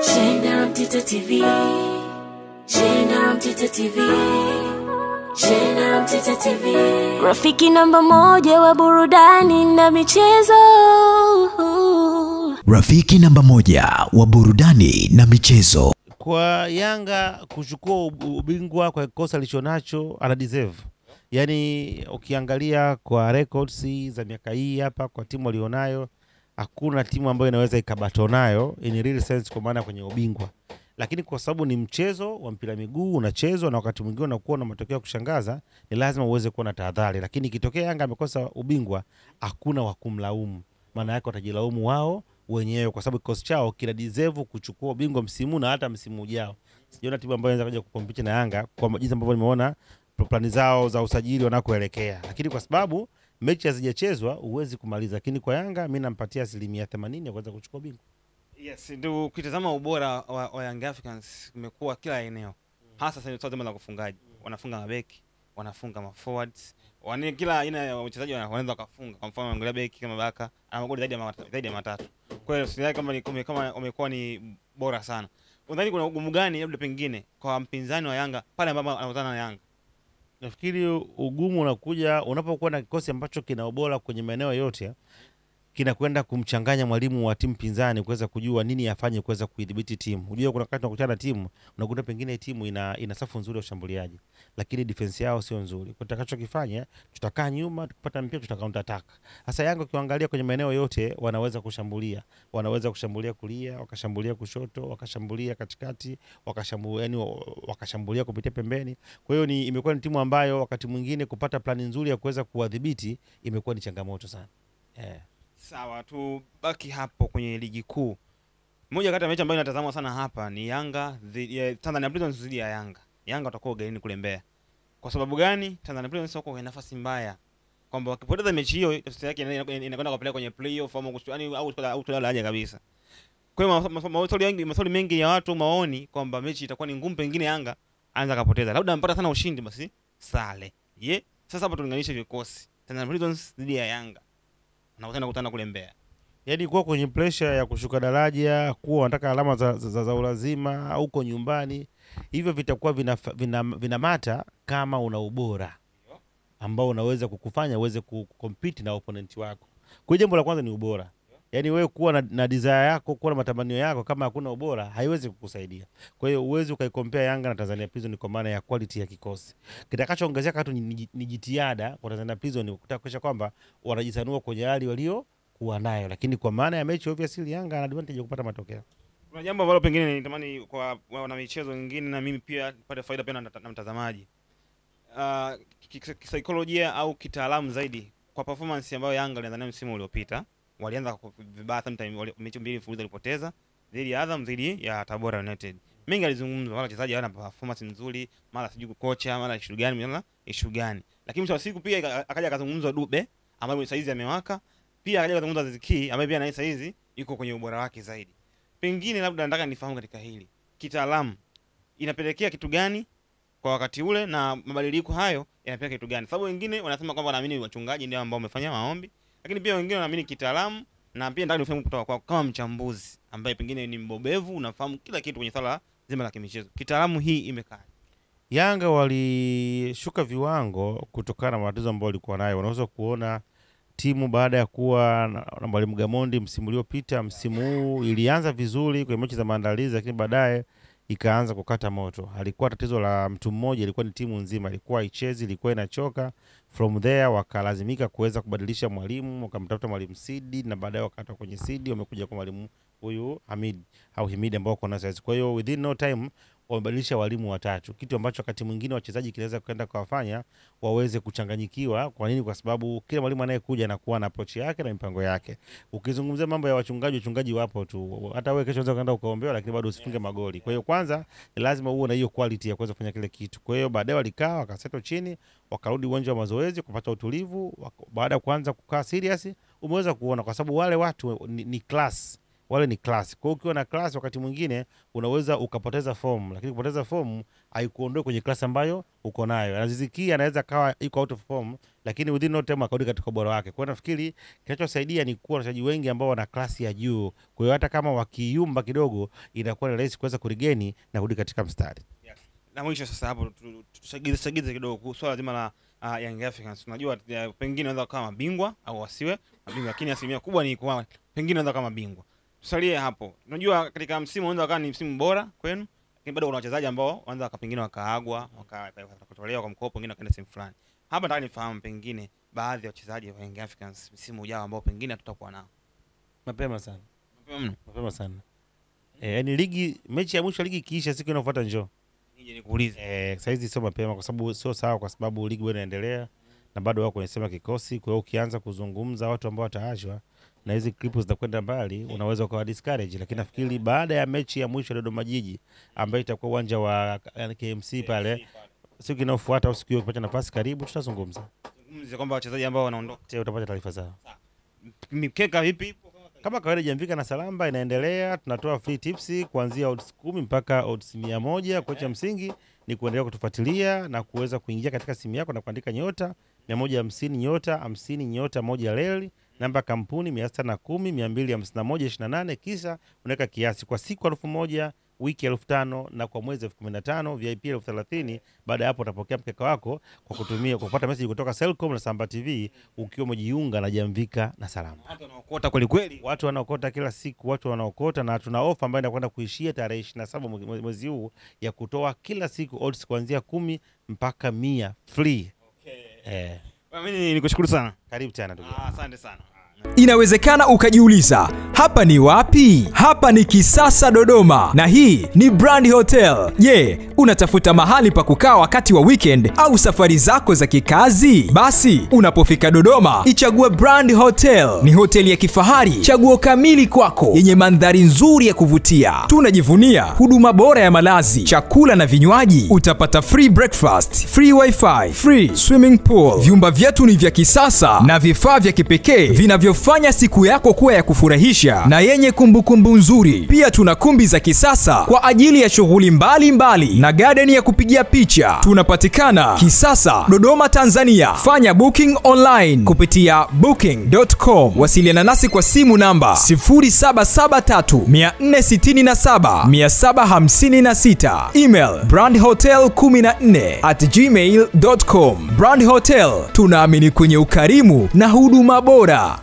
Shenda Mtito TV. Shenda Mtito TV. Shenda Mtito TV. Rafiki namba moja wa burudani na michezo. Rafiki namba moja wa burudani na michezo. Kwa Yanga kuchukua ubingwa kwa kikosi alichonacho ana deserve. Yaani ukiangalia kwa records za miaka hii hapa kwa timu walionayo, hakuna timu ambayo inaweza ikabato nayo in real sense kwa maana kwenye ubingwa. Lakini kwa sababu ni mchezo wa mpira miguu unachezwa na wakati mwingine unakuwa na matokeo ya kushangaza, ni lazima uweze kuwa na tahadhari. Lakini ikitokea Yanga amekosa ubingwa, hakuna wa kumlaumu. Maana yake watajilaumu wao wenyewe kwa sababu kikosi chao kina deserve kuchukua ubingwa msimu na hata msimu ujao. Sijaona timu ambayo inaweza kuja kukompiti na Yanga kwa jinsi ambavyo nimeona plani zao za usajili wanakoelekea. Lakini kwa sababu mechi hazijachezwa huwezi kumaliza. Lakini kwa Yanga mimi nampatia 80% ya kuweza kuchukua ubingwa. Yes, ndio ukitazama ubora wa Young Africans umekuwa kila eneo. Hasa sasa zama za kufungaji. Wanafunga mabeki, wanafunga maforwards. Kila aina ya wachezaji wanaweza kufunga. Kwa mfano angalia beki kama Baka ana magoli zaidi ya matatu. Kwa hiyo sidhani kama umekuwa ni bora sana. Unadhani kuna ugumu gani labda pengine kwa mpinzani wa Yanga pale ambapo anakutana na Yanga? Nafikiri ugumu unakuja unapokuwa na kikosi ambacho kina ubora kwenye maeneo yote, kinakwenda kumchanganya mwalimu wa timu pinzani kuweza kujua nini afanye kuweza kuidhibiti timu. Unajua kuna wakati unakutana na timu, unakuta pengine timu ina safu nzuri ya ushambuliaji, lakini defense yao sio nzuri. Kwa tutakachokifanya, tutakaa nyuma, tukipata mpira tuta counter attack. Sasa Yanga ukiangalia kwenye maeneo yote wanaweza kushambulia. Wanaweza kushambulia kulia, wakashambulia kushoto, wakashambulia katikati, wakashambulia kupitia pembeni. Kwa hiyo imekuwa ni timu ambayo wakati mwingine kupata plani nzuri ya kuweza kuwadhibiti imekuwa ni changamoto sana. Sawa, tubaki hapo kwenye ligi kuu. Moja kati ya mechi ambayo inatazamwa sana hapa ni Yanga Tanzania Prisons dhidi ya Yanga. Yanga watakuwa ugenini kule Mbeya. Kwa sababu gani? Tanzania Prisons wako kwenye nafasi mbaya. Kwamba wakipoteza mechi hiyo tafsiri yake inakwenda kupeleka kwenye playoff au tulala kabisa. Kwa hiyo maswali mengi ya watu maoni kwamba mechi itakuwa ni ngumu, pengine Yanga anza kapoteza. Labda ampata sana ushindi basi sale. Sasa hapa tulinganisha vikosi. Tanzania Prisons dhidi ya Yanga. Na kutana kule Mbeya. Yaani kuwa kwenye pressure ya kushuka daraja, kuwa wanataka alama za ulazima huko nyumbani, hivyo vitakuwa vinamata kama una ubora ambao unaweza kukufanya uweze kucompete na opponent wako. Kwa hiyo jambo la kwanza ni ubora. Yaani wewe kuwa na desire yako, kuwa na matamanio yako, kama hakuna ubora haiwezi kukusaidia. Kwa hiyo uwezi ukaicompare Yanga na Tanzania Prison kwa maana ya quality ya kikosi. Kitakachoongezeka tu ni jitihada kwa Tanzania Prison kutaka kwamba wanajisanua kwenye hali walio kuwa nayo, lakini kwa maana ya mechi obviously Yanga ana advantage ya kupata matokeo. Kuna jambo ambalo pengine nitamani kwa wana michezo wengine na mimi pia nipate faida pia na mtazamaji. Kisaikolojia au kitaalamu zaidi kwa performance ambayo Yanga ilianza nayo msimu uliopita. Walianza vibaya sometime, mechi mbili mfululizo walipoteza dhidi ya Azam, dhidi ya Tabora United. Mengi alizungumzwa, wala wachezaji hawana performance nzuri, mara sijui kocha, mara issue gani. Lakini mwisho wa siku pia akaja akazungumzwa Dube ambaye saizi amewaka, pia akaja akazungumzwa Ziki ambaye pia na saizi yuko kwenye ubora wake zaidi. Pengine labda nataka nifahamu katika hili kitaalamu inapelekea kitu gani kwa wakati ule na mabadiliko hayo yanapelekea kitu gani? Sababu wengine wanasema kwamba wanaamini wachungaji ndio ambao wamefanya maombi, lakini pia wengine wanaamini kitaalamu. Na pia nataka nifahamu kutoka kwa kama mchambuzi ambaye pengine ni mbobevu, unafahamu kila kitu kwenye swala zima la kimichezo, kitaalamu hii imekaa. Yanga walishuka viwango kutokana na matatizo ambayo walikuwa nayo. Unaweza kuona timu baada ya kuwa na Mwalimu Gamondi msimu uliopita, msimu huu ilianza vizuri kwenye mechi za maandalizi, lakini baadaye ikaanza kukata moto. Alikuwa tatizo la mtu mmoja, ilikuwa ni timu nzima, ilikuwa ichezi, ilikuwa inachoka. From there wakalazimika kuweza kubadilisha mwalimu, wakamtafuta mwalimu Sidi na baadaye wakatoka kwenye Sidi wamekuja kwa mwalimu huyu Himidi ambao wako na sasa. Kwa hiyo within no time wamebadilisha walimu watatu, kitu ambacho wakati mwingine wachezaji kinaweza kwenda kuwafanya waweze kuchanganyikiwa. Kwa nini? Kwa sababu kila mwalimu anayekuja anakuwa na approach yake na mipango yake. Ukizungumzia mambo ya wachungaji wapo tu. Hata wewe kesho unaweza kwenda ukaombewa lakini bado usifunge magoli. Kwa hiyo kwanza lazima uwe na hiyo quality ya kuweza kufanya kile kitu. Kwa hiyo baadaye walikaa wakaseto chini, wakarudi uwanja wa mazoezi kupata utulivu. Baada ya kuanza kukaa serious, umeweza kuona kwa sababu wale watu ni class wale ni class. Kwa hiyo ukiwa na class wakati mwingine unaweza ukapoteza form, lakini kupoteza form haikuondoe kwenye class ambayo uko nayo. Aziz Ki anaweza kawa iko out of form, lakini within no time akarudi katika ubora wake. Kwa hiyo nafikiri kinachosaidia ni kuwa na wachezaji wengi ambao wana class ya juu. Kwa hiyo hata kama wakiyumba kidogo inakuwa ni rahisi kuweza kurigeni na kurudi katika mstari. Na mwisho sasa hapo tushagize kidogo swala zima la Young Africans. Unajua pengine wanaweza kama mabingwa au wasiwe mabingwa, lakini asilimia kubwa ni kwa pengine wanaweza kama mabingwa. Tusalie hapo. Unajua katika msimu unaweza kama ni msimu bora kwenu, lakini bado kuna wachezaji ambao wanaweza pengine wakaagwa, wakatolewa kwa mkopo, wengine wakaenda sehemu fulani. Hapa nataka nifahamu pengine baadhi ya wachezaji wa Young Africans msimu ujao ambao pengine tutakuwa nao. Mapema sana. Mapema sana. Yaani ligi, mechi ya mwisho ligi kiisha siku inayofuata njoo. Nije nikuulize. Sasa hizi sio mapema kwa sababu sio sawa, kwa sababu ligi bado inaendelea na bado wako kwenye sema kikosi. Kwa hiyo ukianza kuzungumza watu ambao wataachwa na hizi clips zitakwenda mbali, unaweza ukawa discourage. Lakini nafikiri baada ya mechi ya mwisho Dodoma Jiji ambayo itakuwa uwanja wa KMC pale, siku inayofuata au siku hiyo ukipata nafasi karibu tutazungumza. Zungumzie kwamba wachezaji ambao wanaondoka utapata taarifa zao. Mikeka vipi? Kama kawaida Jamvika na Salamba inaendelea, tunatoa free tips kuanzia odds 10 mpaka odds 100. Kocha msingi ni kuendelea kutufuatilia na kuweza kuingia katika simu yako na kuandika nyota 150 nyota 50 nyota 1 leli, namba kampuni 610 251 28, kisha unaweka kiasi kwa siku 1000, wiki 1500 na kwa mwezi 15,000, VIP 30,000. Baada ya hapo utapokea mkeka wako kwa kutumia kupata message kutoka Selcom na Samba TV ukiwa umejiunga na Jamvika na Salamba. Watu wanaokota kweli kweli. Watu wanaokota kila siku, watu wanaokota, na tuna ofa ambayo inakwenda kuishia tarehe 27 mwezi huu ya kutoa kila siku odds kuanzia 10 mpaka 100 free. Okay. Mimi nikushukuru sana. Karibu tena ndugu. Asante sana. Inawezekana ukajiuliza, hapa ni wapi? Hapa ni Kisasa Dodoma, na hii ni Brand Hotel. Je, unatafuta mahali pa kukaa wakati wa weekend au safari zako za kikazi? Basi unapofika Dodoma, ichague Brand Hotel. Ni hoteli ya kifahari, chaguo kamili kwako, yenye mandhari nzuri ya kuvutia. Tunajivunia huduma bora ya malazi, chakula na vinywaji. Utapata free breakfast, free wifi, free swimming pool. Vyumba vyetu ni vya kisasa na vifaa vya kipekee vinavyofanya siku yako kuwa ya kufurahisha na yenye kumbukumbu nzuri. Pia tuna kumbi za kisasa kwa ajili ya shughuli mbalimbali na garden ya kupigia picha. Tunapatikana Kisasa, Dodoma, Tanzania. Fanya booking online kupitia booking.com. Wasiliana nasi kwa simu namba 0773 467 756. Email brandhotel14@gmail.com. Brand Hotel, tunaamini kwenye ukarimu na huduma bora.